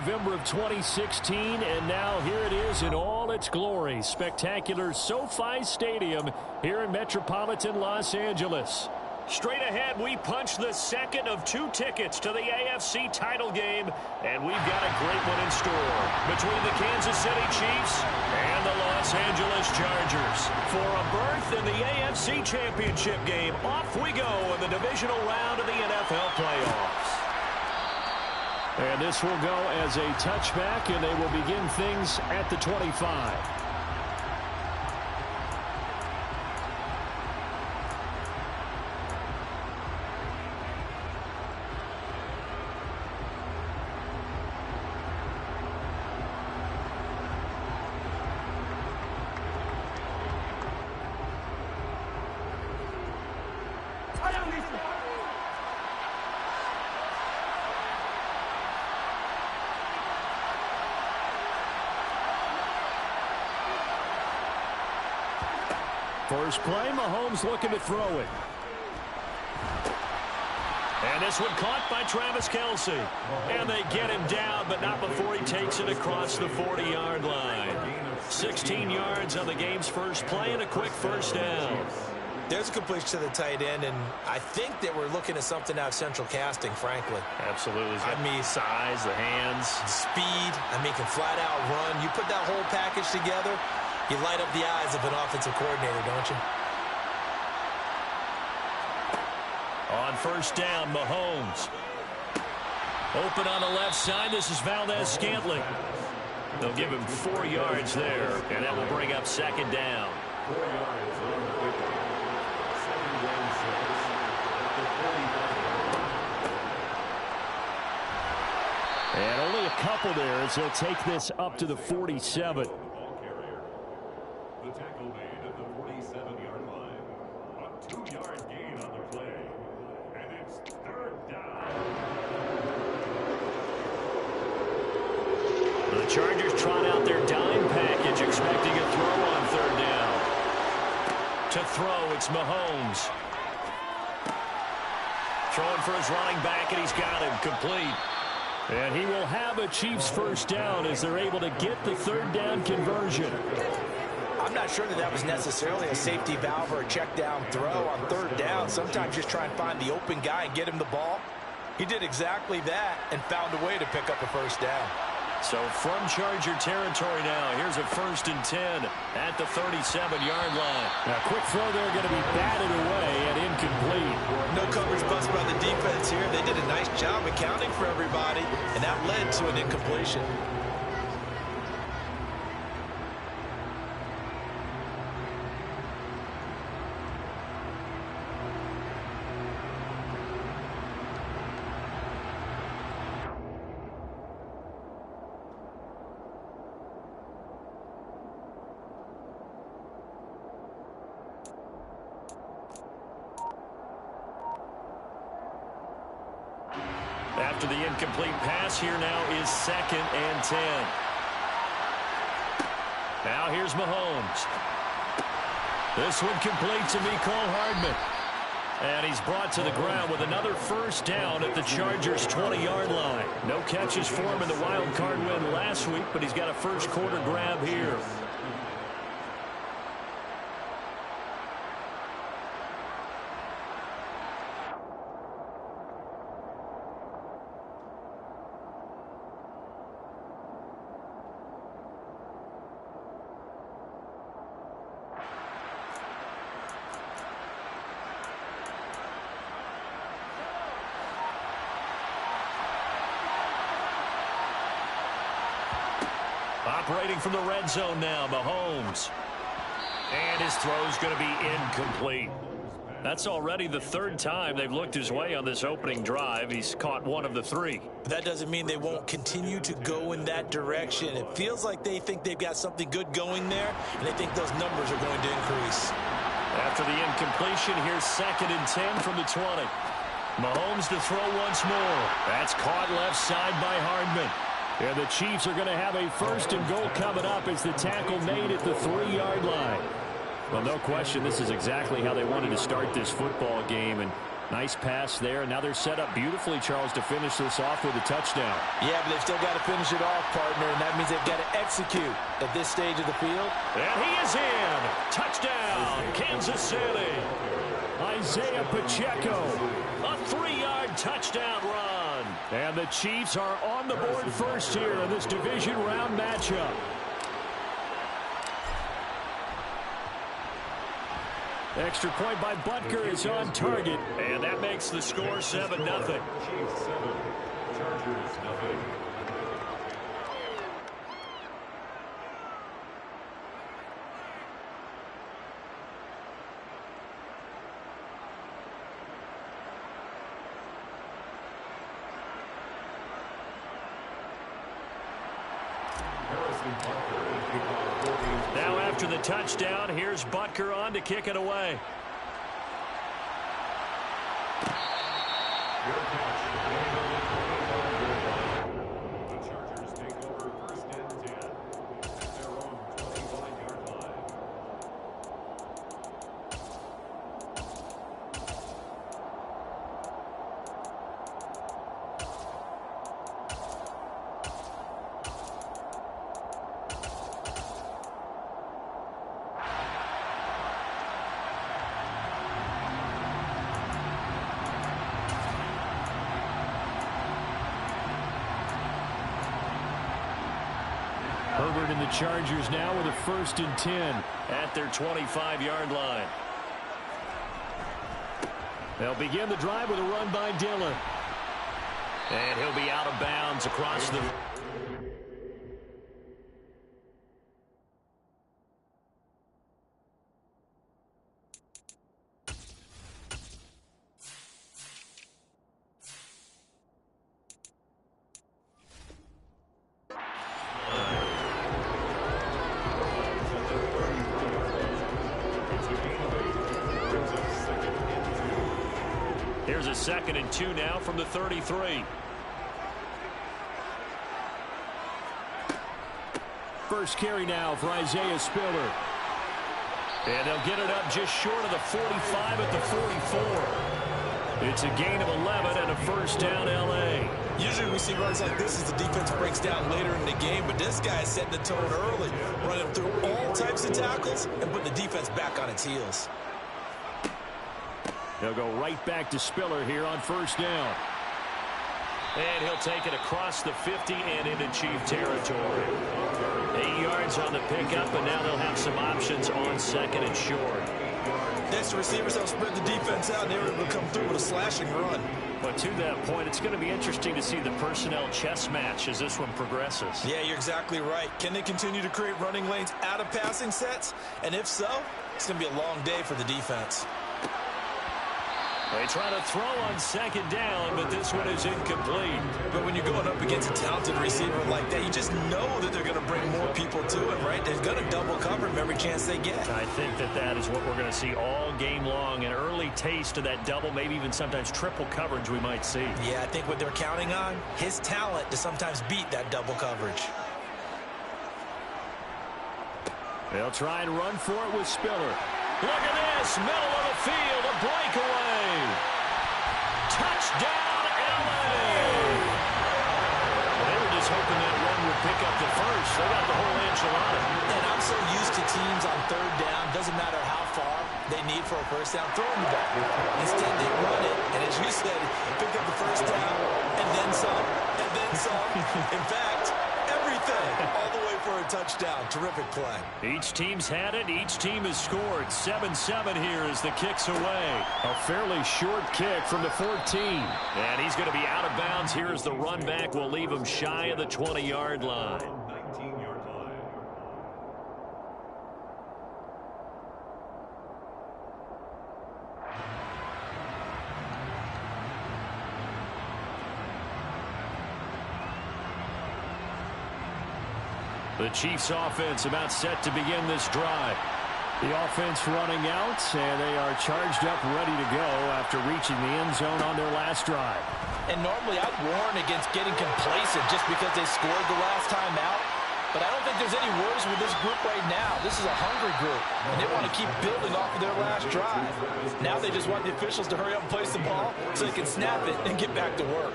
November of 2016, and now here it is in all its glory. Spectacular SoFi Stadium here in metropolitan Los Angeles. Straight ahead, we punch the second of 2 tickets to the AFC title game, and we've got a great one in store between the Kansas City Chiefs and the Los Angeles Chargers for a berth in the AFC Championship game. Off we go in the divisional round of the NFL playoffs. And this will go as a touchback, and they will begin things at the 25. First play, Mahomes looking to throw it. And this one caught by Travis Kelce. And they get him down, but not before he takes it across the 40-yard line. 16 yards on the game's first play and a quick first down. There's a completion to the tight end, and I think that we're looking at something out of central casting, frankly. Absolutely. I mean, size, the hands. Speed. I mean, can flat out run. You put that whole package together, you light up the eyes of an offensive coordinator, don't you? On first down, Mahomes. Open on the left side. This is Valdez-Scantling. They'll give him 4 yards there, and that will bring up second down. 4 yards. And only a couple there as he'll take this up to the 47. The tackle made at the 47-yard line. A 2-yard gain on the play. And it's third down. The Chargers trot out their dime package, expecting a throw on third down. To throw, it's Mahomes. Throwing for his running back, and he's got him complete. And he will have a Chiefs first down as they're able to get the third down conversion. I'm not sure that was necessarily a safety valve or a check down throw on third down. Sometimes just try and find the open guy and get him the ball. He did exactly that and found a way to pick up a first down. So from Charger territory now, here's a 1st and 10 at the 37-yard line. Now, quick throw there, going to be batted away and incomplete. No coverage bust by the defense here. They did a nice job accounting for everybody, and that led to an incompletion. After the incomplete pass, here now is 2nd and 10. Now here's Mahomes. This one complete to Mecole Hardman. And he's brought to the ground with another first down at the Chargers' 20-yard line. No catches for him in the wild card win last week, but he's got a first quarter grab here. Operating from the red zone now, Mahomes. And his throw's going to be incomplete. That's already the 3rd time they've looked his way on this opening drive. He's caught 1 of the 3. That doesn't mean they won't continue to go in that direction. It feels like they think they've got something good going there, and they think those numbers are going to increase. After the incompletion, here's 2nd and 10 from the 20. Mahomes to throw once more. That's caught left side by Hardman. And the Chiefs are going to have a 1st and goal coming up as the tackle made at the 3-yard line. Well, no question, this is exactly how they wanted to start this football game. And Nice pass there. And now they're set up beautifully, Charles, to finish this off with a touchdown. Yeah, but they've still got to finish it off, partner, and that means they've got to execute at this stage of the field. And he is in. Touchdown, Kansas City. Isaiah Pacheco, a 3-yard touchdown run. And the Chiefs are on the board first here in this division round matchup. Extra point by Butker is on target, and that makes the score 7-0. Chiefs 7, Chargers 0. Now after the touchdown, here's Butker on to kick it away. The Chargers take over first and 10 at their own 25-yard line. Herbert and the Chargers now with a 1st and 10 at their 25-yard line. They'll begin the drive with a run by Dillon. And he'll be out of bounds across the... Here's a 2nd and 2 now from the 33. First carry now for Isaiah Spiller. And they'll get it up just short of the 45 at the 44. It's a gain of 11 and a 1st down, L.A. Usually we see runs like this as the defense breaks down later in the game, but this guy is setting the tone early, running through all types of tackles and putting the defense back on its heels. They'll go right back to Spiller here on 1st down. And he'll take it across the 50 and into Chief territory. 8 yards on the pickup, and now they'll have some options on 2nd and short. Next, the receivers help spread the defense out, and they were able to come through with a slashing run. But to that point, it's going to be interesting to see the personnel chess match as this one progresses. Yeah, you're exactly right. Can they continue to create running lanes out of passing sets? And if so, it's going to be a long day for the defense. They try to throw on 2nd down, but this one is incomplete. But when you're going up against a talented receiver like that, you just know that they're going to bring more people to him, right? They're going to double cover him every chance they get. I think that is what we're going to see all game long, an early taste of that double, maybe even sometimes triple coverage we might see. Yeah, I think what they're counting on, his talent to sometimes beat that double coverage. They'll try and run for it with Spiller. Look at this, middle of the field, a breakaway. Touchdown, L.A. They were just hoping that run would pick up the first. They got the whole enchilada. And I'm so used to teams on 3rd down, doesn't matter how far they need for a 1st down, throw them the ball. Instead, they run it, and as you said, pick up the 1st down, and then some, and then some. In fact, everything, all the way for a touchdown. Terrific play. Each team's had it. Each team has scored. 7-7 here as the kick's away. A fairly short kick from the 14. And he's going to be out of bounds here as the run back will leave him shy of the 20-yard line. 19-yard line. The Chiefs offense about set to begin this drive. The offense running out, and they are charged up, ready to go after reaching the end zone on their last drive. And normally I'd warn against getting complacent just because they scored the last time out. But I don't think there's any worries with this group right now. This is a hungry group, and they want to keep building off of their last drive. Now they just want the officials to hurry up and place the ball so they can snap it and get back to work.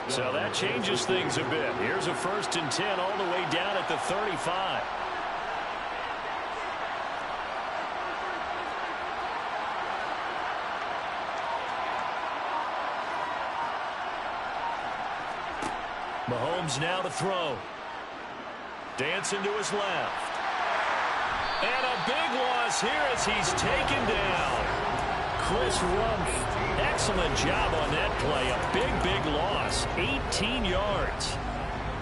So that changes things a bit. Here's a 1st and 10 all the way down at the 35. Mahomes now to throw. Dancing to his left. And a big loss here as he's taken down. Chris Rumpf, excellent job on that play. A big, big loss. 18 yards.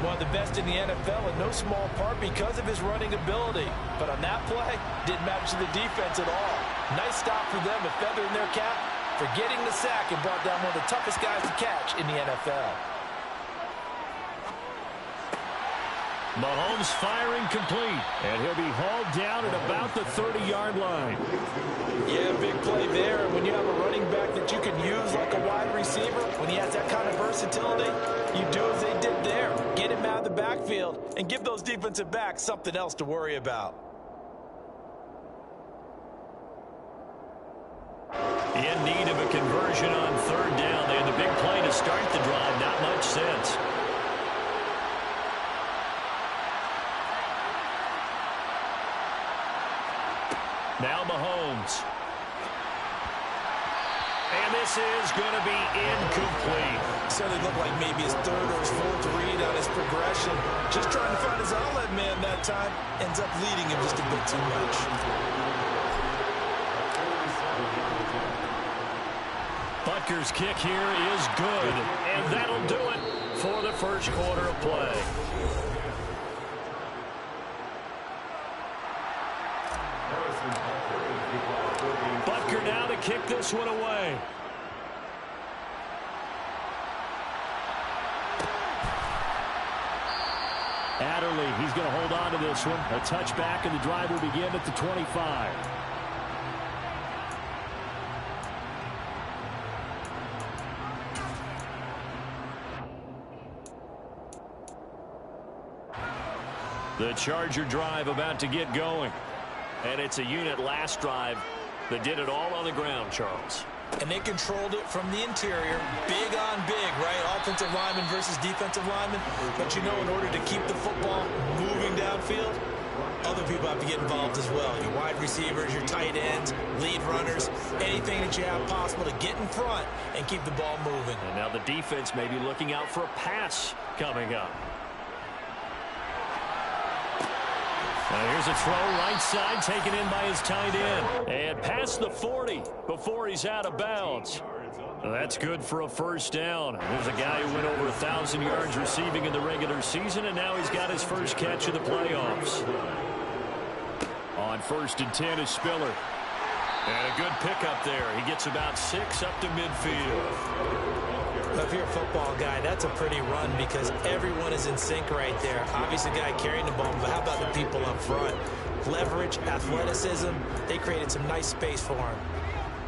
One of the best in the NFL in no small part because of his running ability. But on that play, didn't matter to the defense at all. Nice stop for them, a feather in their cap for getting the sack and brought down one of the toughest guys to catch in the NFL. Mahomes firing complete, and he'll be hauled down at about the 30-yard line. Yeah, big play there. When you have a running back that you can use like a wide receiver, when he has that kind of versatility, you do as they did there. Get him out of the backfield and give those defensive backs something else to worry about. In need of a conversion on 3rd down. They had the big play to start the drive. Not much sense. Now Mahomes. And this is going to be incomplete. Certainly looked like maybe his 3rd or his 4th read on his progression. Just trying to find his outlet man that time. Ends up leading him just a bit too much. Butker's kick here is good. And that'll do it for the 1st quarter of play. Butker now to kick this one away. Adderley, he's going to hold on to this one. A touchback, and the drive will begin at the 25. The Charger drive about to get going. And it's a unit last drive that did it all on the ground, Charles. And they controlled it from the interior. Big on big, right? Offensive lineman versus defensive lineman. But you know, in order to keep the football moving downfield, other people have to get involved as well. Your wide receivers, your tight ends, lead runners, anything that you have possible to get in front and keep the ball moving. And now the defense may be looking out for a pass coming up. Here's a throw right side taken in by his tight end. And past the 40 before he's out of bounds. That's good for a 1st down. There's a guy who went over 1,000 yards receiving in the regular season, and now he's got his first catch of the playoffs. On 1st and 10 is Spiller. And a good pickup there. He gets about 6 up to midfield. If you're a football guy, that's a pretty run because everyone is in sync right there. Obviously, the guy carrying the ball, but how about the people up front? Leverage, athleticism, they created some nice space for him.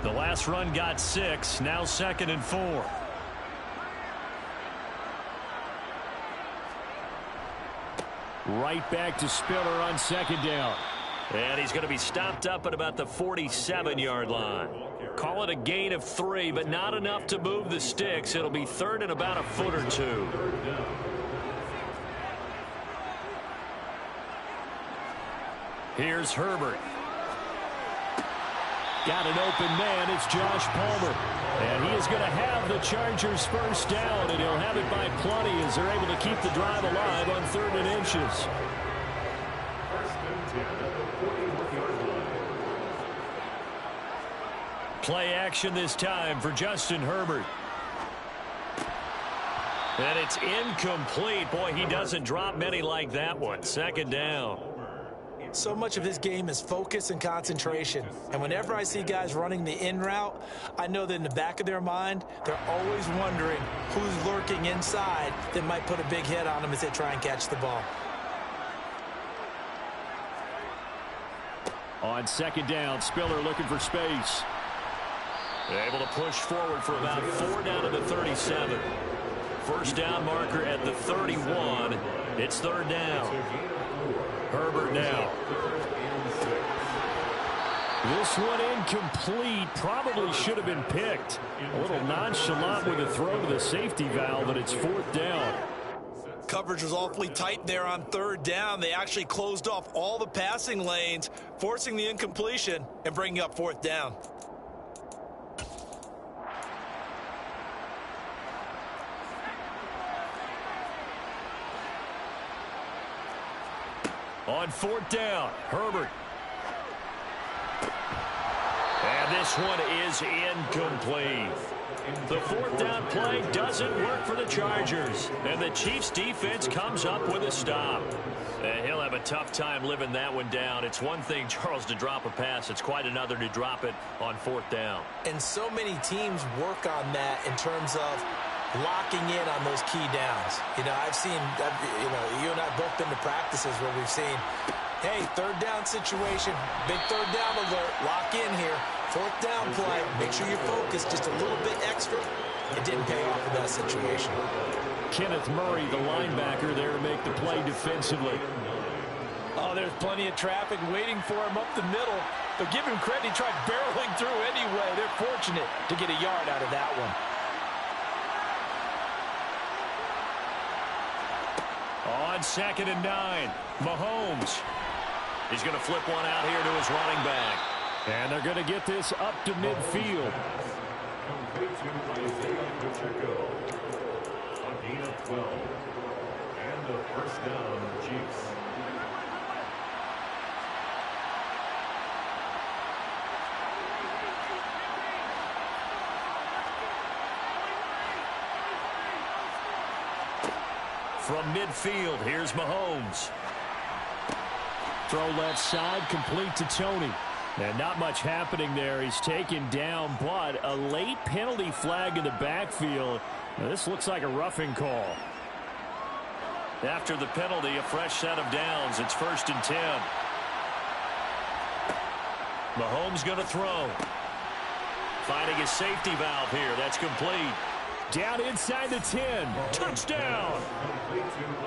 The last run got 6, now 2nd and 4. Right back to Spiller on 2nd down. And he's going to be stopped up at about the 47-yard line. Call it a gain of 3, but not enough to move the sticks. It'll be 3rd and about a foot or 2. Here's Herbert. Got an open man. It's Josh Palmer. And he is going to have the Chargers' 1st down, and he'll have it by plenty as they're able to keep the drive alive on 3rd and inches. Play action this time for Justin Herbert. And it's incomplete. Boy, he doesn't drop many like that one. 2nd down. So much of his game is focus and concentration. And whenever I see guys running the in route, I know that in the back of their mind, they're always wondering who's lurking inside that might put a big hit on them as they try and catch the ball. On 2nd down, Spiller looking for space. Able to push forward for about 4 down to the 37. First down marker at the 31. It's third down. Herbert now. This one incomplete. Probably should have been picked. A little nonchalant with a throw to the safety valve, and it's fourth down. Coverage was awfully tight there on third down. They actually closed off all the passing lanes, forcing the incompletion and bringing up fourth down. On fourth down, Herbert. And this one is incomplete. The fourth down play doesn't work for the Chargers. And the Chiefs defense comes up with a stop. And he'll have a tough time living that one down. It's one thing, Charles, to drop a pass. It's quite another to drop it on fourth down. And so many teams work on that in terms of locking in on those key downs. You know, I've seen, you and I have both been to practices where we've seen, hey, third down situation, big third down alert, lock in here. Fourth down play, make sure you focus just a little bit extra. It didn't pay off in that situation. Kenneth Murray, the linebacker, there to make the play defensively. Oh, there's plenty of traffic waiting for him up the middle. But give him credit, he tried barreling through anyway. They're fortunate to get a yard out of that one. On 2nd and 9, Mahomes. He's going to flip one out here to his running back. And they're going to get this up to midfield. Complete to Isaiah Pacheco. A gain of 12. And the first down, Chiefs. From midfield, here's Mahomes. Throw left side, complete to Tony. And not much happening there. He's taken down, but a late penalty flag in the backfield. Now, this looks like a roughing call. After the penalty, a fresh set of downs. It's 1st and 10. Mahomes going to throw. Finding his safety valve here. That's complete. Down inside the 10. Touchdown.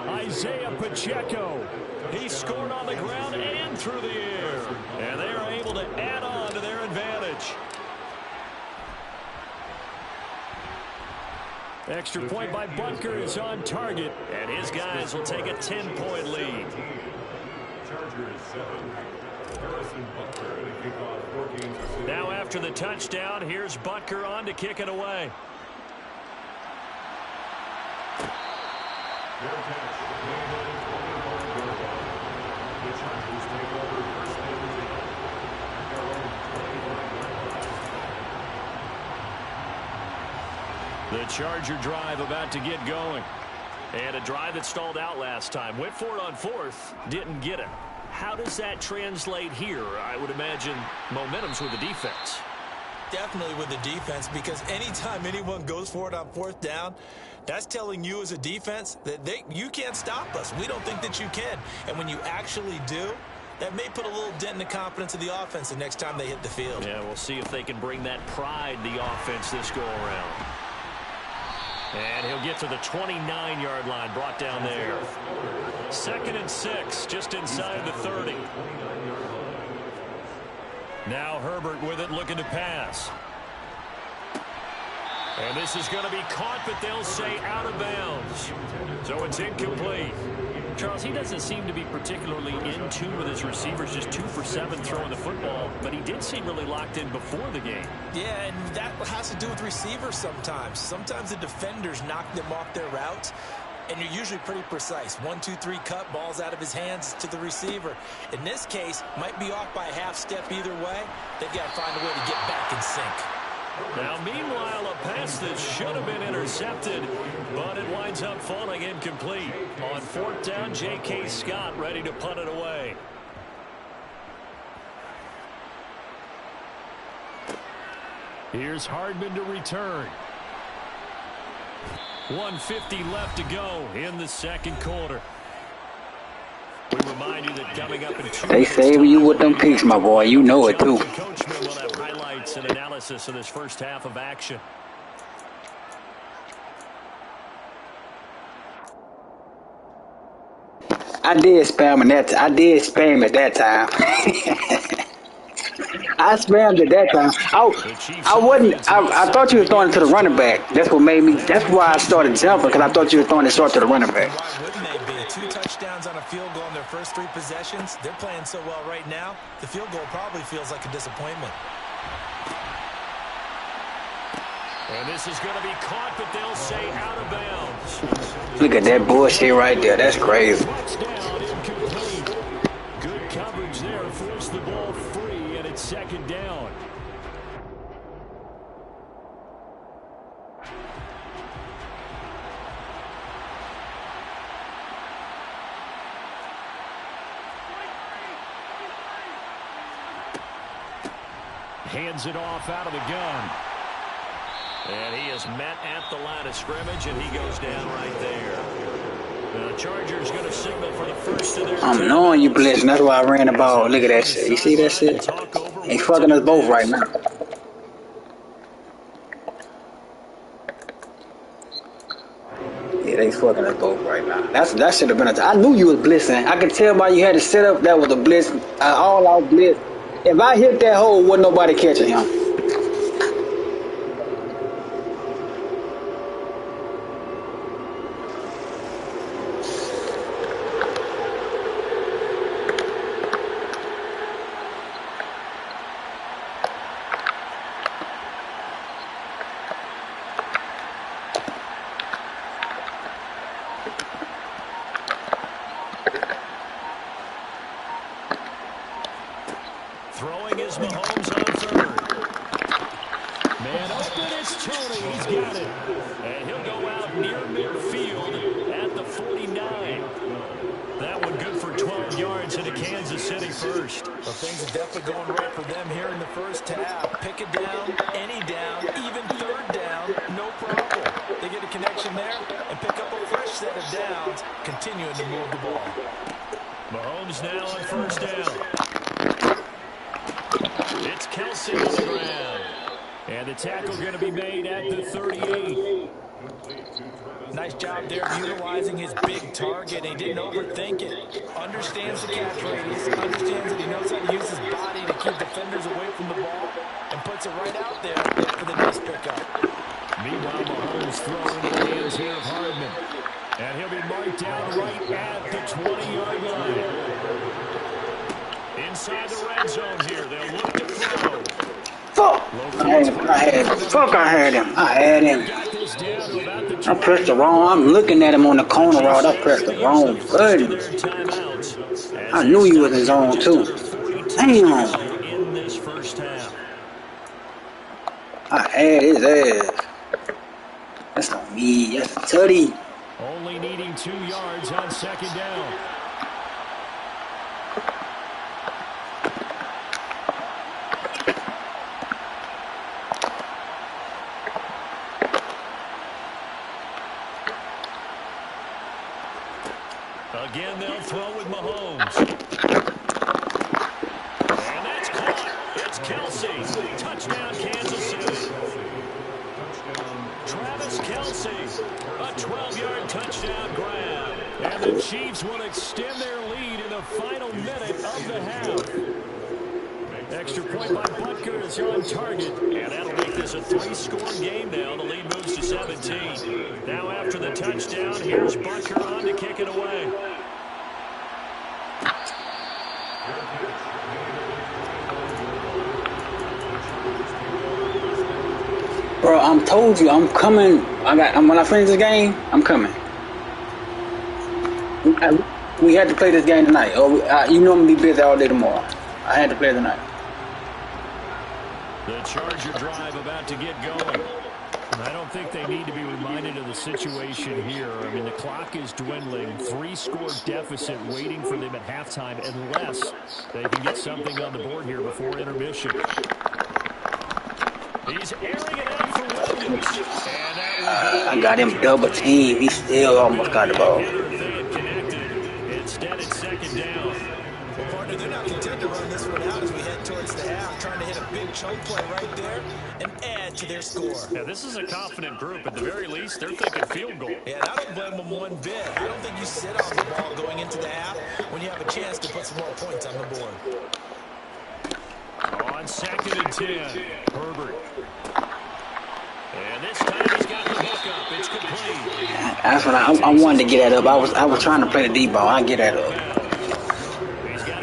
Isaiah Pacheco. He scored on the ground and through the air. And they are able to add on to their advantage. Extra point by Butker is on target. And his guys will take a 10-point lead. Chargers 7. Harrison Butker to kick off 14. Now after the touchdown, here's Butker on to kick it away. Their catch, made it 24-yard line. The Chargers take over first and 10 at their own 25-yard line. The Charger drive about to get going. And a drive that stalled out last time. Went for it on fourth, didn't get it. How does that translate here? I would imagine momentum's with the defense. Definitely with the defense, because anytime anyone goes for it on fourth down, that's telling you as a defense that you can't stop us. We don't think that you can. And when you actually do, that may put a little dent in the confidence of the offense the next time they hit the field. Yeah, we'll see if they can bring that pride, the offense, this go-around. And he'll get to the 29-yard line, brought down there. 2nd and 6, just inside the 30. Now Herbert with it, looking to pass. And this is going to be caught, but they'll say out of bounds. So it's incomplete. Charles, he doesn't seem to be particularly in tune with his receivers, just 2 for 7 throwing the football, but he did seem really locked in before the game. Yeah, and that has to do with receivers sometimes. Sometimes the defenders knock them off their routes, and you're usually pretty precise. 1, 2, 3 cut, balls out of his hands to the receiver. In this case, might be off by a half step either way. They've got to find a way to get back in sync. Now, meanwhile, a pass that should have been intercepted, but it winds up falling incomplete. On fourth down, J.K. Scott ready to punt it away. Here's Hardman to return. 1:50 left to go in the second quarter. We remind you that coming up in 2 They say you with them picks, my boy. You know it, too. Coachman will have highlights and analysis of this first half of action. I did spam at that. I did spam at that time. I spammed at that time. I wasn't. I thought you were throwing it to the running back. That's what made me. That's why I started jumping because I thought you were throwing it short to the running back. And why wouldn't they be? 2 touchdowns on a field goal in their first 3 possessions. They're playing so well right now. The field goal probably feels like a disappointment. And this is going to be caught, but they'll say out of bounds. Look at that bullshit right there. That's crazy. Touchdown incomplete. Good coverage there. Forced the ball free, and it's second down. Hands it off out of the gun. And he is met at the line of scrimmage, and he goes down right there. The Chargers going to signal for the first of their I'm knowing you blitzing. That's why I ran the ball. Look at that shit. You see that shit? He fucking us both right now. Yeah, they fucking us both right now. That should have been a. I knew you was blitzing. I could tell by you had it set up. That was a blitz. All out blitz. If I hit that hole, wasn't nobody catching him. Throwing is Mahomes on third. Man open, it's Tony. He's got it. And he'll go out near midfield at the 49. That one good for 12 yards into Kansas City first. Well, things are definitely going right for them here in the first half. Pick it down, any down, even third down, no problem. They get a connection there and pick up a fresh set of downs, continuing to move the ball. Mahomes now on first down. It's Kelsey on the ground. And the tackle going to be made at the 38. Nice job there of utilizing his big target. He didn't overthink it. Understands the catch radius. Understands that he knows how to use his body to keep defenders away from the ball. And puts it right out there for the nice pickup. Meanwhile, Mahomes throwing in the hands here of Hardman. And he'll be marked down right at the 20-yard line. Inside the red zone here, they'll look to throw. Fuck! I had him. I pressed the wrong. I'm looking at him on the corner route. I pressed the wrong button. I knew he was in zone too. Damn. In this first half. I had his ass. That's on me. That's a tutty. Only needing 2 yards on second down. Again, they'll throw with Mahomes. And that's caught. It's Kelsey. Touchdown, Kansas City. Travis Kelsey, a 12-yard touchdown grab. And the Chiefs will extend their lead in the final minute of the half. Extra point by Butker is on target. And that'll make this a 3-score game now. The lead moves to 17. Now after the touchdown, here's Butker on to kick it away. Bro, I'm told you I'm coming. When I finish this game, I'm coming. We had to play this game tonight. You know I'm gonna be busy all day tomorrow. I had to play tonight. The Charger drive about to get going. I don't think they need to be reminded of the situation here. I mean, the clock is dwindling. 3-score deficit waiting for them at halftime unless they can get something on the board here before intermission. He's airing it out for Williams. I got him double team. He still almost got the ball. Instead, it's second down. Well, partner, they're not content to run this one out as we head towards the half, trying to hit a big chunk play right there and add to their score. Yeah, this is a confident group. At the very least, they're thinking field goal. Yeah, and I don't blame them one bit. I don't think you sit on the ball going into the half when you have a chance to put some more points on the board. On 2nd and 10, Herbert. And this time he's got the hook up. It's complete. That's what I wanted to get that up. I was trying to play the deep ball. I get that up.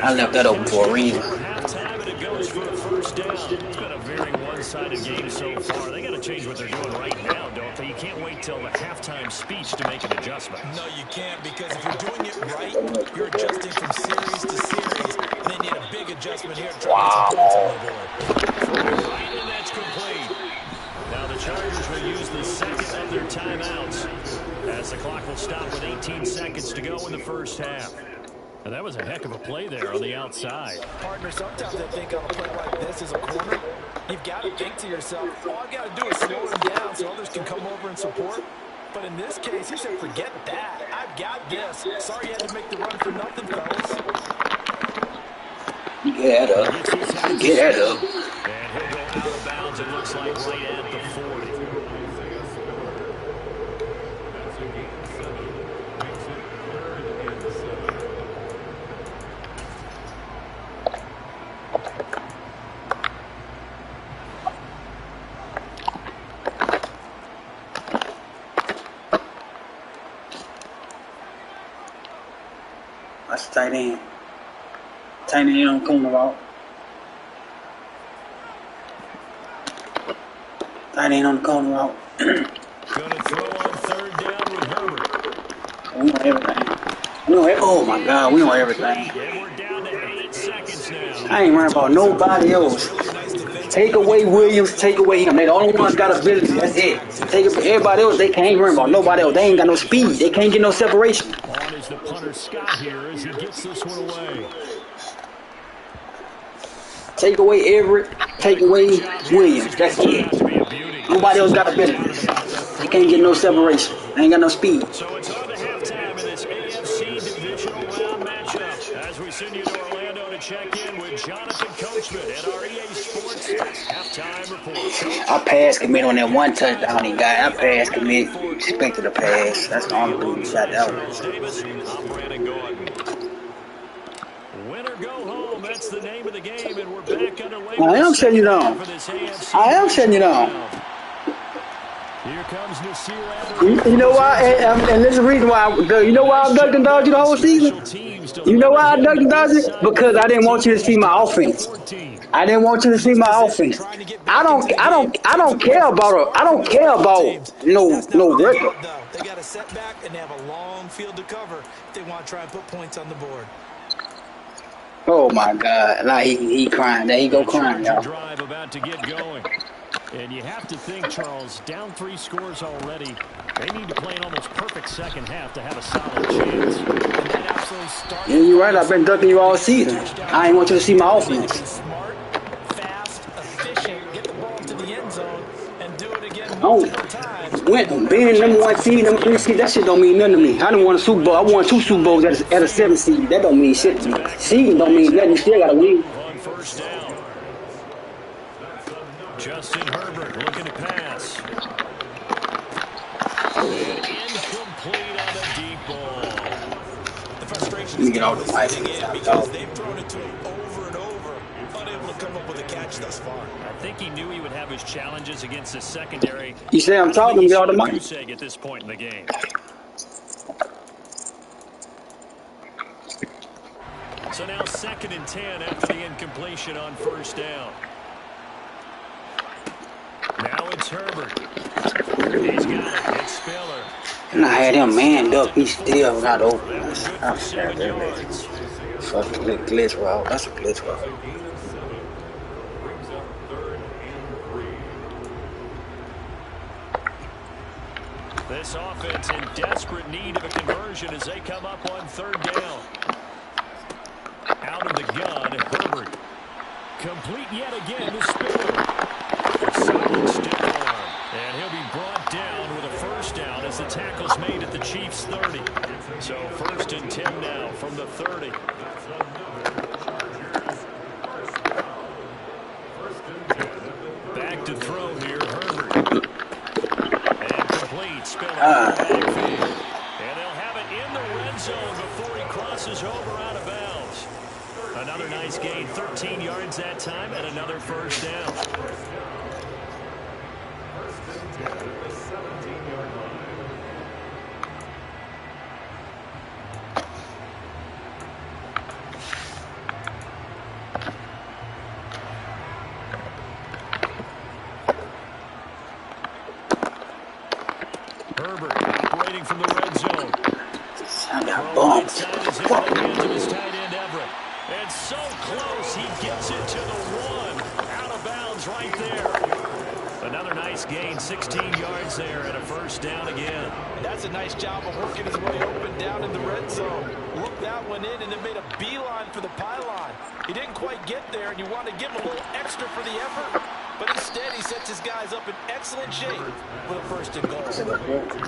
I left that open for a reason. Halftime, and it goes for a first down. It's been a very one-sided game so far. They got to change what they're doing right now, don't they? You can't wait till the halftime speech to make an adjustment. No, you can't, because if you're doing it right, you're adjusting from series to series, and then you need a big adjustment here to try to get some points on the board. Right, and that's complete. Now the Chargers will use the second of their timeouts as the clock will stop with 18 seconds to go in the first half. Now that was a heck of a play there on the outside. Partner, sometimes I think on a play like this as a corner, you've got to think to yourself, all I've got to do is slow him down so others can come over and support. But in this case, he said, forget that. I've got this. Sorry you had to make the run for nothing, fellas. Get that up. Get that up. And he'll go out of bounds, it looks like, right at the 40. That's tight end. Tight end on the corner route. Tight end on the corner route. Going to throw on 3rd down with Herbert. We know everything. Oh my God, we know everything. And we're down to 8 seconds now. I ain't worrying about nobody else. Take away Williams, take away him. They the only ones got ability. That's it. Take it for everybody else. They can't worry about nobody else. They ain't got no speed. They can't get no separation. On is the punter Scott here as he gets this one away. Take away Everett. Take away Williams. That's it. Nobody else got ability. They can't get no separation. They ain't got no speed. So it's on to halftime in this AFC divisional round matchup as we send you to Orlando to check in with Jonathan Coachman at our EA Sports halftime report. I pass commit on that one touchdown he got. I pass commit. Expected a pass. That's the only thing he shot that one. Davis, I'm Brandon Gordon. Win or go home, that's the name of the game, and we're back underway. I am shutting you down. I am shutting you down. Here comes Nasir. You know why? And this is the reason why. You know why I ducked and dodged you the whole season? You know why I ducked and dodged it? Because I didn't want you to see my offense. I didn't want you to see my offense. I don't care about no record. They got a setback and they have a long field to cover if they want to try and put points on the board. Oh my God! Now he crying. There he go crying, y'all. Drive about to get going. And you have to think, Charles, down 3 scores already. They need to play an almost perfect second half to have a solid chance. Yeah, you're right. I've been ducking you all season. I ain't want you to see my offense. Smart, fast, efficient, get the ball to the end zone, and do it again Oh, multiple times. being number 1 seed, number 3 seed, that shit don't mean nothing to me. I done won a Super Bowl. I won 2 Super Bowls at a 7 seed. That don't mean shit to me. Seeding don't mean nothing. You still gotta win. On first down. Justin Herbert looking to pass. And incomplete on a deep ball. The frustration Let me get all the is pipes setting in out, because dog. they've thrown it to him over and over, unable to come up with a catch thus far. I think he knew he would have his challenges against his secondary. You say I'm talking, get all the money. At this point in the game. So now 2nd and 10 after the incompletion on first down. Now it's Herbert. He's got it. It's Spiller. And I had him manned up. He still not open. I'm scared 7 of that. yards. Fucking glitch route. That's a glitch route. Brings up 3rd and 3. This offense in desperate need of a conversion as they come up on 3rd down. Out of the gun, Herbert. Complete yet again to Spiller. Solid stick arm. And he'll be brought down with a first down as the tackle's made at the Chiefs' 30. So 1st and 10 now from the 30. backfield. And they'll have it in the red zone before he crosses over out of bounds. Another nice gain, 13 yards that time, and another first down. First and 10 at the 17-yard line. Herbert operating from the red zone. I got bumped. Fuck. And so close, he gets it to the one. Out of bounds right there. Another nice gain, 16 yards there, and a first down again. And that's a nice job of working his way open down in the red zone. Looked that one in and then made a beeline for the pylon. He didn't quite get there, and you want to give him a little extra for the effort. But instead, he sets his guys up in excellent shape for the first and goal.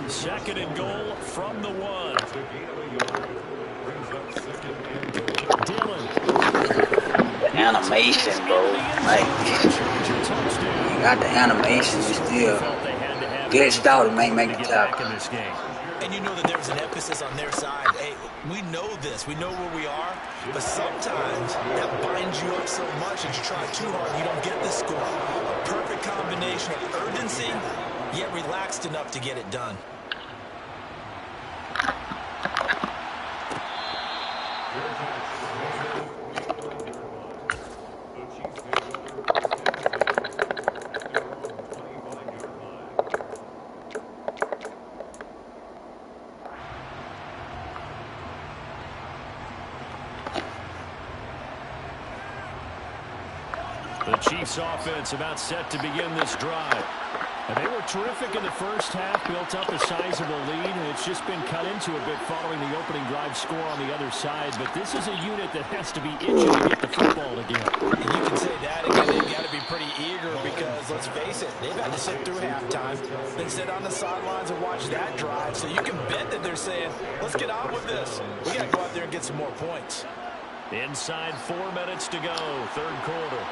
Second and goal from the one. Dillon. The animation, bro. Like, you got the animation, you still glitched out and make the tackle. And you know that there's an emphasis on their side. Hey, we know this. We know where we are. But sometimes that binds you up so much and you try too hard, you don't get the score. A perfect combination of urgency, yet relaxed enough to get it done. The Chiefs offense about set to begin this drive. And they were terrific in the first half, built up a sizable lead, and it's just been cut into a bit following the opening drive score on the other side. But this is a unit that has to be itching to get the football again. And you can say that again. They've got to be pretty eager because, let's face it, they've had to sit through halftime, then sit on the sidelines and watch that drive. So you can bet that they're saying, let's get on with this. We got to go out there and get some more points. Inside 4 minutes to go, third quarter.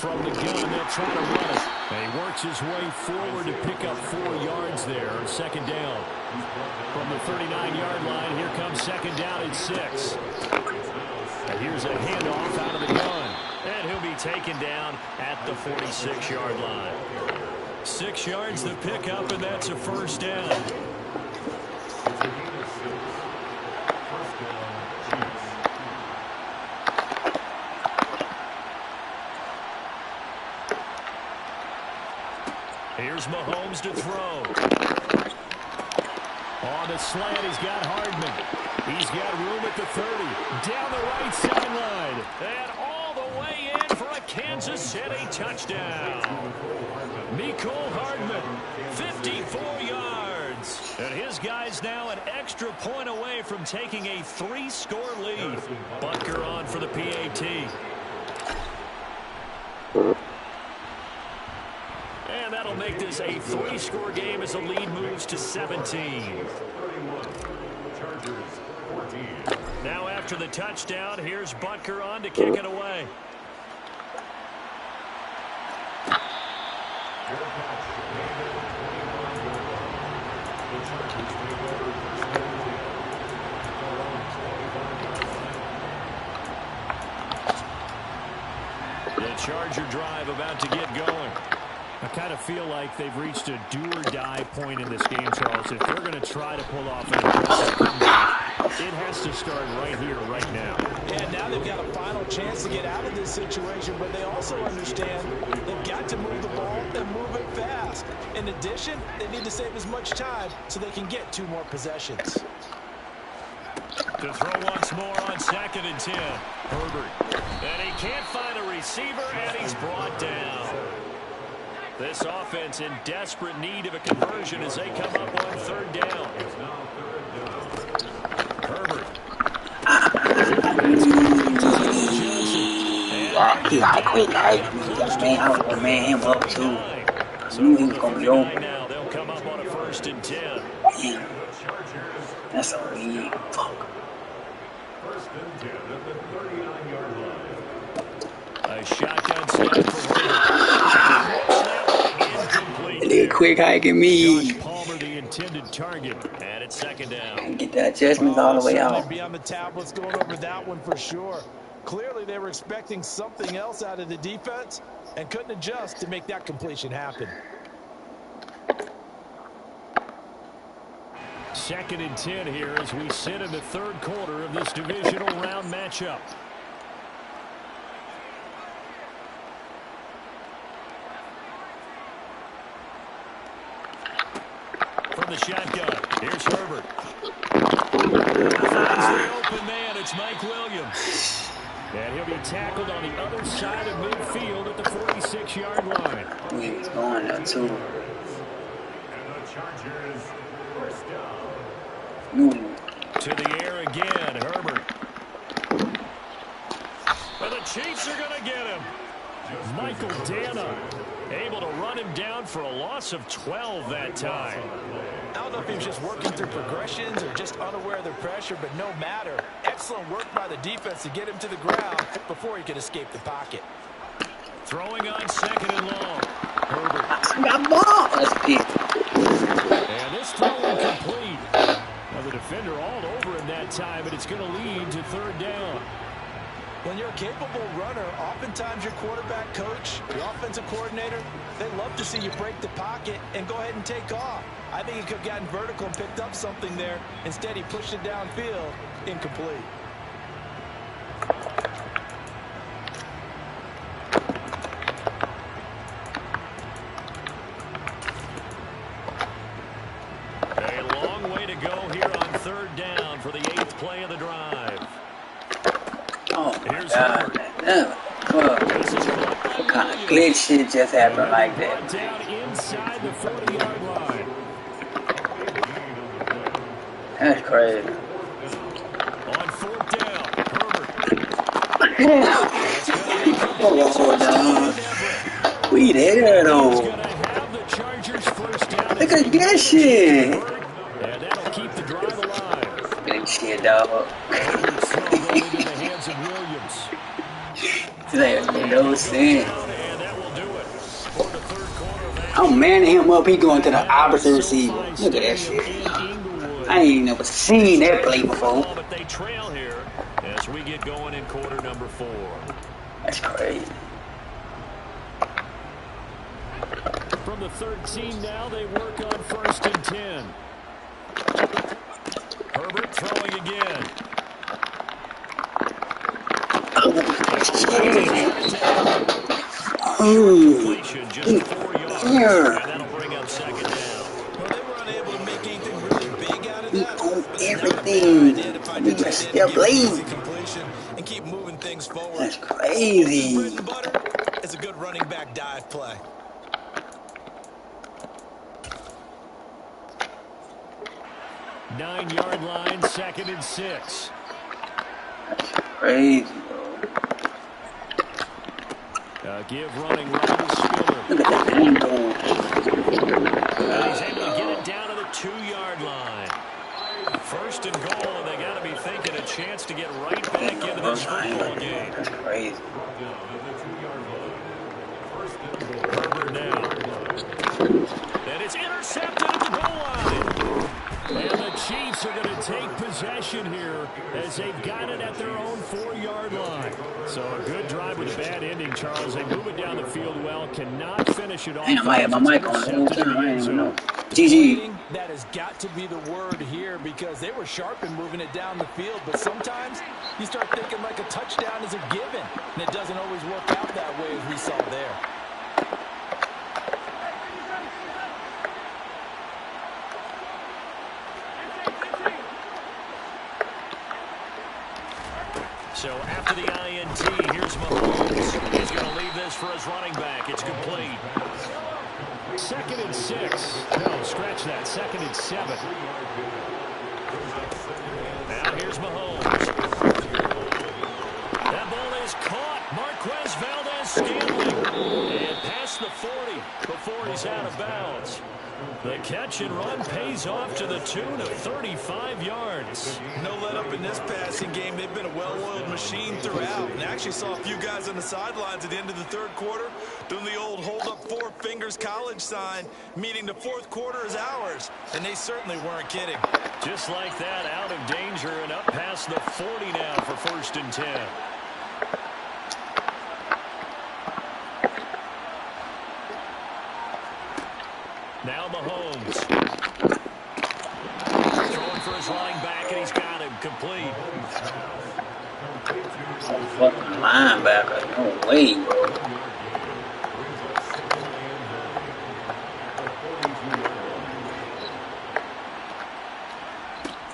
From the gun, they'll try to run it. And he works his way forward to pick up 4 yards there on second down. From the 39-yard line, here comes second down at 6. And here's a handoff out of the gun. And he'll be taken down at the 46-yard line. 6 yards to pick up, and that's a first down. Here's Mahomes to throw. On the slant, he's got Hardman. He's got room at the 30. Down the right sideline. And all the way in for a Kansas City touchdown. Mecole Hardman, 54 yards. And his guys now an extra point away from taking a 3-score lead. Butker on for the PAT. And that'll make this a 3-score game as the lead moves to 17. Now after the touchdown, here's Butker on to kick it away. The Charger drive about to get going. I kind of feel like they've reached a do-or-die point in this game, Charles. If they're going to try to pull off an impressive comeback, it has to start right here, right now. And now they've got a final chance to get out of this situation, but they also understand they've got to move the ball and move it fast. In addition, they need to save as much time so they can get 2 more possessions. To throw once more on second and 10. Herbert. And he can't find a receiver, and he's brought down. This offense in desperate need of a conversion as they come up on third down. Herbert. He got quick, man him up too. So Knew he was gonna be open. now they'll come up on a first and 10. Damn. That's a lead. Fuck. First and 10 at the 39-yard line. A shotgun snap for Herbert. Incomplete. quick hiking me. Josh Palmer, the intended target, and it's second down. Get the adjustments all the way out. Be on the tablets going over that one for sure. Clearly, they were expecting something else out of the defense and couldn't adjust to make that completion happen. Second and 10 here as we sit in the third quarter of this divisional round matchup. From the shotgun, here's Herbert. Finds the open man, it's Mike Williams. And he'll be tackled on the other side of midfield at the 46-yard line. He's going there, too. And the Chargers, first down. To the air again, Herbert. And the Chiefs are going to get him. Michael Dana able to run him down for a loss of 12 that time. I don't know if he was just working through progressions or just unaware of the pressure, but no matter. Excellent work by the defense to get him to the ground before he could escape the pocket. Throwing on second and long. Herbert. Got ball. That's big. And this throw incomplete. Now the defender all over him that time, but it's going to lead to third down. When you're a capable runner, oftentimes your quarterback coach, your offensive coordinator, they love to see you break the pocket and go ahead and take off. I think he could have gotten vertical and picked up something there. Instead, he pushed it downfield. Incomplete. A long way to go here on third down for the 8th play of the drive. Oh, my Here's God. What kind of glitch shit just happened like that? Down inside the 40-yard line. That's crazy. On fourth down, Herbert. We there, though. He's going to have the Chargers first down. Look at that shit. And that'll keep the drive alive. Good shit, dog. Throw going into the hands of Williams. There's no sense. And that will do it for the third quarter of action. I'm manning him up. He going to the opposite receiver. Look at that shit. I ain't never seen that play before. But they trail here as we get going in quarter number 4. That's crazy. From the 13 now, they work on first and 10. Herbert throwing again. Completion just 4 yards. And that'll bring up second down. Well, they were unable to make anything really big out of He that. on everything. He just still playing. Completion and keep moving things forward. That's crazy. Bread and butter is a good running back dive play. Nine-yard line, second and 6. That's crazy, bro. Give running right to Spiller. Look at that window. He's able to get it down to the 2-yard line. First and goal, and they got to be thinking a chance to get right back into this football game. That's crazy. Herbert now. And it's intercepted at the goal line. And the Chiefs are going to take possession here as they've got it at their own 4-yard line. So a good drive with a bad ending, Charles. They move it down the field well, cannot finish it off. Damn, I had my mic on the whole time. I didn't even know. GG. That has got to be the word here because they were sharp in moving it down the field, but sometimes you start thinking like a touchdown is a given, and it doesn't always work out that way as we saw there. So after the INT, here's Mahomes. He's going to leave this for his running back. It's complete. Second and 6. No, scratch that. Second and 7. Now here's Mahomes. That ball is caught. Marquez Valdez-Scantling. And past the 40 before he's out of bounds. The catch and run pays off to the tune of 35 yards. No let up in this passing game. They've been a well-oiled machine throughout. And actually saw a few guys on the sidelines at the end of the third quarter doing the old hold up four fingers college sign, meaning the fourth quarter is ours. And they certainly weren't kidding. Just like that, out of danger and up past the 40 now for 1st and 10. Now Mahomes. Throwing for his running back, and he's got him complete. Fucking linebacker. No way, bro.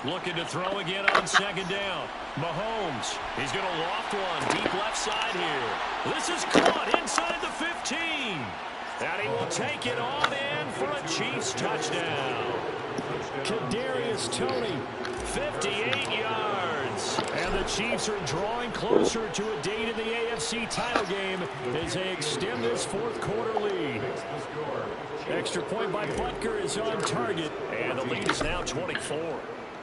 Looking to throw again on 2nd down. Mahomes. He's going to loft one deep left side here. This is caught inside the 15. And he will take it on in for a Chiefs touchdown. Kadarius Toney, 58 yards. And the Chiefs are drawing closer to a date in the AFC title game as they extend this fourth quarter lead. Extra point by Butker is on target, and the lead is now 24.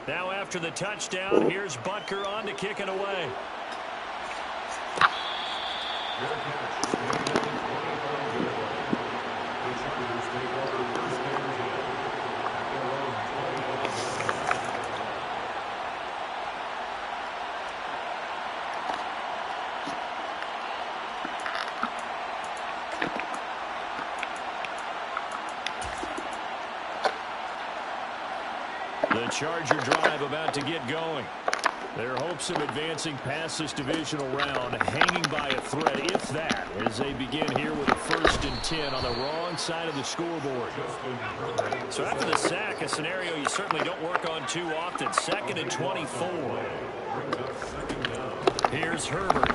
Now after the touchdown, here's Butker on to kick it away. The Charger drive about to get going. Their hopes of advancing past this divisional round hanging by a thread, if that, as they begin here with a 1st and 10 on the wrong side of the scoreboard. So after the sack, a scenario you certainly don't work on too often. 2nd and 24. Here's Herbert.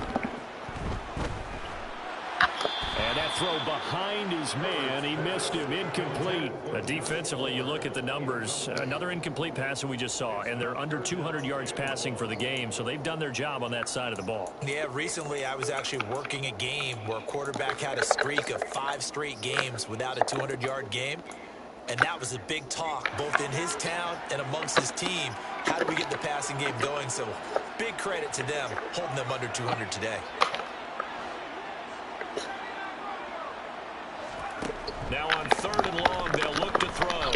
And that throw behind his man. He missed him. Incomplete. Defensively, you look at the numbers. Another incomplete pass that we just saw, and they're under 200 yards passing for the game, so they've done their job on that side of the ball. Yeah, recently I was actually working a game where a quarterback had a streak of 5 straight games without a 200-yard game, and that was a big talk both in his town and amongst his team. How do we get the passing game going? So big credit to them holding them under 200 today. Now on 3rd and long, they'll look to throw.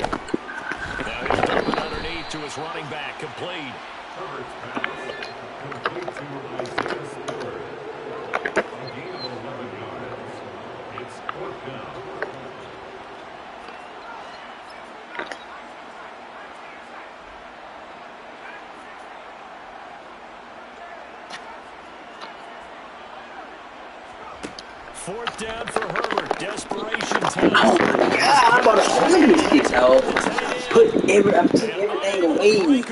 Now he's dumping underneath to his running back. Complete. Herbert's pass complete to Isaiah Spiller. A gain of 11 yards. It's 4th down. Fourth down for Herbert. Desperation time. Oh my God! I'm about to look at these kids, Put everything away.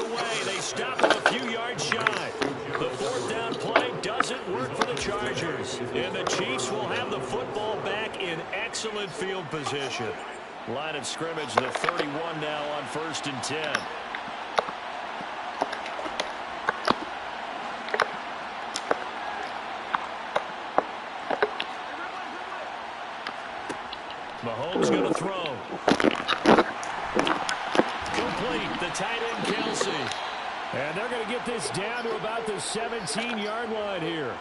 They stop him a few yards shy. The 4th down play doesn't work for the Chargers. And the Chiefs will have the football back in excellent field position. Line of scrimmage, the 31 now on 1st and 10. Mahomes going to throw. Complete. The tight end, Kelsey. And they're going to get this down to about the 17-yard line here.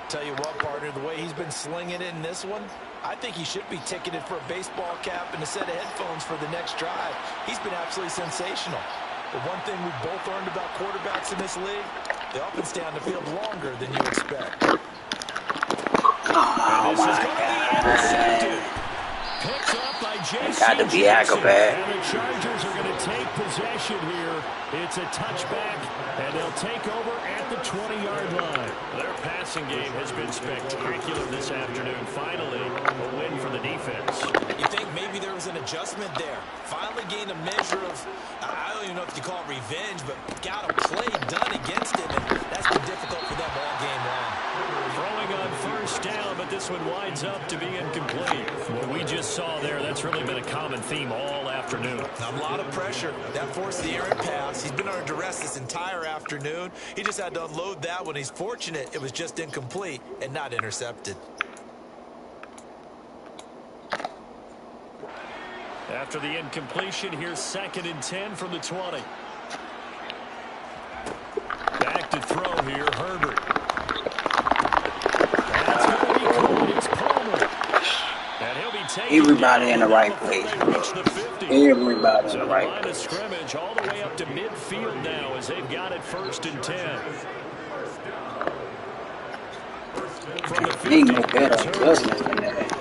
Tell you what, partner, the way he's been slinging it in this one, I think he should be ticketed for a baseball cap and a set of headphones for the next drive. He's been absolutely sensational. But one thing we've both learned about quarterbacks in this league, they often stay on the field longer than you expect. Oh my God. Picked up by J.C. Got to be Acrobat. And the Chargers are going to take possession here. It's a touchback, and they'll take over at the 20-yard line. Their passing game has been spectacular this afternoon. Finally, a win for the defense. You think maybe there was an adjustment there. Finally gained a measure of, I don't even know if you call it revenge, but got a play done against him, and that's been difficult for them all game long. Throwing on 1st down, but this one winds up to be incomplete. What we just saw there, that's really been a common theme all afternoon. A lot of pressure. That forced the errant pass. He's been under duress this entire afternoon. He just had to unload that one. He's fortunate it was just incomplete and not intercepted. After the incompletion, here's 2nd and 10 from the 20. Back to throw here, Herbert. That's going to be caught. It's Palmer. And he'll be taken Everybody in the right place. Everybody in the right line place. of scrimmage all the way up to midfield now as they've got it 1st and 10. From the 50, Ain't no better adjustments than that.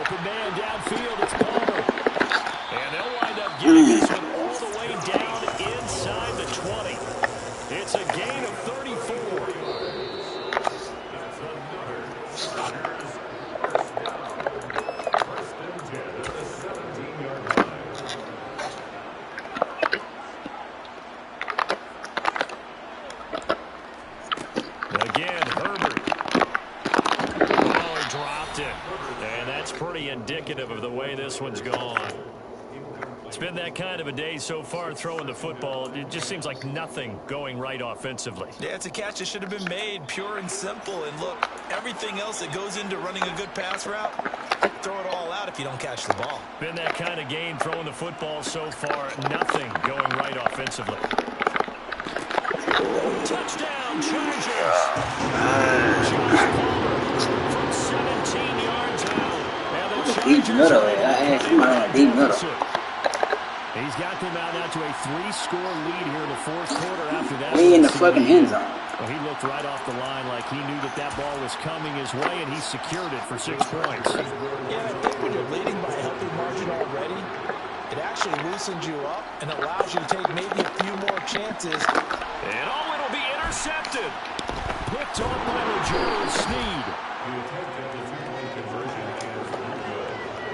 open man downfield, it's Palmer. And they'll wind up getting this one all the way down inside the 20. It's a gain of 34. Again, Herbert. Oh, he dropped it. And that's pretty indicative of the way this one's gone. It's been that kind of a day so far throwing the football. It just seems like nothing going right offensively. Yeah, it's a catch that should have been made, pure and simple. And look, everything else that goes into running a good pass route, throw it all out if you don't catch the ball. Been that kind of game throwing the football so far. Nothing going right offensively. Touchdown, Chargers. From 17 yards out. Deep middle. I asked him about deep middle. He's got them out now to a 3-score lead here in the 4th quarter after that. Way in the fucking end zone. Well, he looked right off the line like he knew that that ball was coming his way, and he secured it for 6 points. Yeah, I think when you're leading by a healthy margin already, it actually loosens you up and allows you to take maybe a few more chances. And it'll be intercepted. Picked off by Gerald Sneed.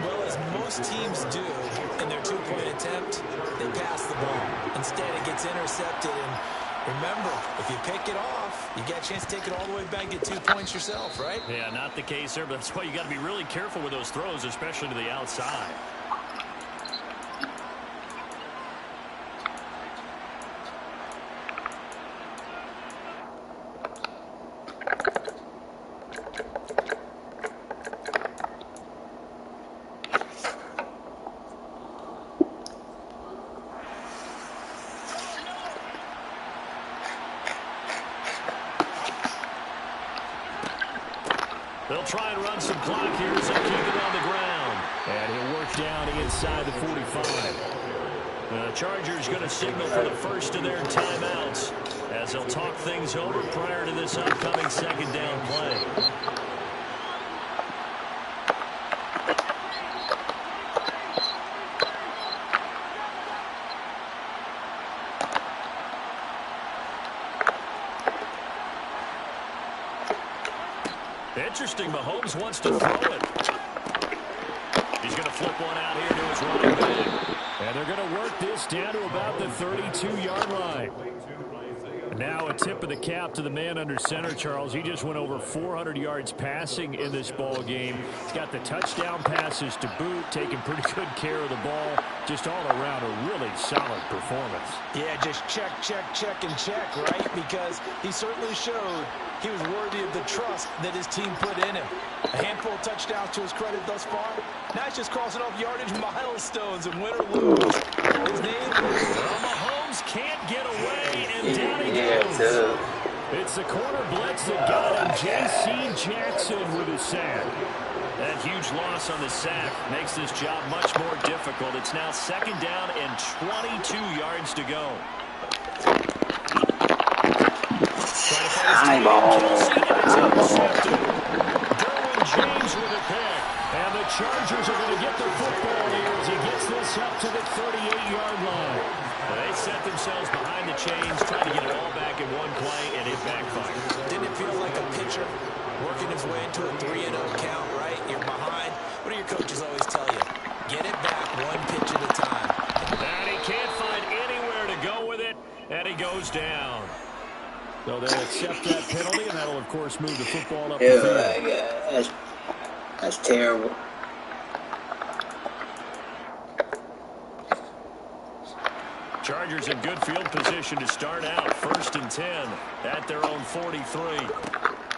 Well, as most teams do in their 2-point attempt, they pass the ball. Instead, it gets intercepted. And remember, if you pick it off, you get a chance to take it all the way back and get 2 points yourself, right? Yeah, not the case there, but that's why you got to be really careful with those throws, especially to the outside. They'll try and run some clock here as they keep it on the ground. And he'll work down inside the 45. The Chargers going to signal for the first of their timeouts as they'll talk things over prior to this upcoming 2nd down play. Interesting, Mahomes wants to throw it. He's going to flip one out here to his running back. And they're going to work this down to about the 32-yard line. Now a tip of the cap to the man under center, Charles. He just went over 400 yards passing in this ball game. He's got the touchdown passes to boot, taking pretty good care of the ball. Just all around a really solid performance. Yeah, just check, and check, right? Because he certainly showed he was worthy of the trust that his team put in him. A handful of touchdowns to his credit thus far. Now he's just crossing off yardage milestones and win or lose. His name, Mahomes can't get away, and down he goes. It's the corner blitz that got him. J.C. Jackson with a sack. That huge loss on the sack makes this job much more difficult. It's now 2nd down and 22 yards to go. Eyeball. Derwin James with a pick. And the Chargers are going to get the football here as he gets this up to the 38-yard line. They set themselves behind the chains, trying to get it all back in one play, and it backfired. didn't it feel like a pitcher working his way into a 3-0 count, right? You're behind. What do your coaches always tell you? Get it back one pitch at a time. And he can't find anywhere to go with it, and he goes down. So they'll accept that penalty, and that'll, of course, move the football up the field. Yeah, that's terrible. Chargers in good field position to start out. 1st and 10 at their own 43.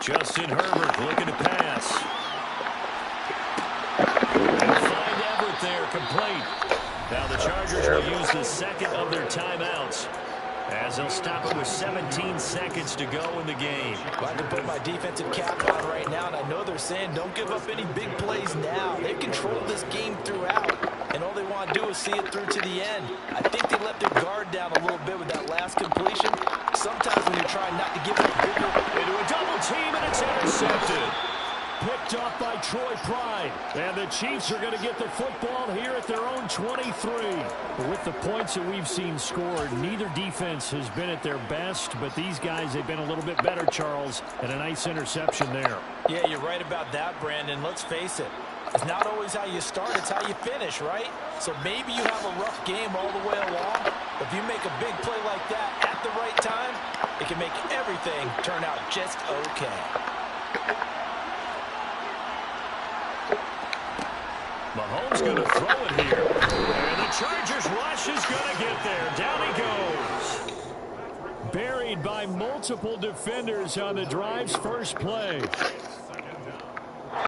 Justin Herbert looking to pass. They'll find Everett up there, complete. Now the Chargers will use the second of their timeouts, as they'll stop it with 17 seconds to go in the game. I can put my defensive cap on right now, and I know they're saying don't give up any big plays now. They've controlled this game throughout, and all they want to do is see it through to the end. I think they let their guard down a little bit with that last completion. Sometimes when you're trying not to give up bigger... Into a double team, and it's intercepted. Picked off by Troy Pride. And the Chiefs are going to get the football here at their own 23. With the points that we've seen scored, neither defense has been at their best, but these guys have been a little bit better, Charles, and a nice interception there. Yeah, you're right about that, Brandon. Let's face it. It's not always how you start, it's how you finish, right? So maybe you have a rough game all the way along. If you make a big play like that at the right time, it can make everything turn out just okay. Mahomes going to throw it here. And the Chargers rush is going to get there. Down he goes. Buried by multiple defenders on the drive's first play.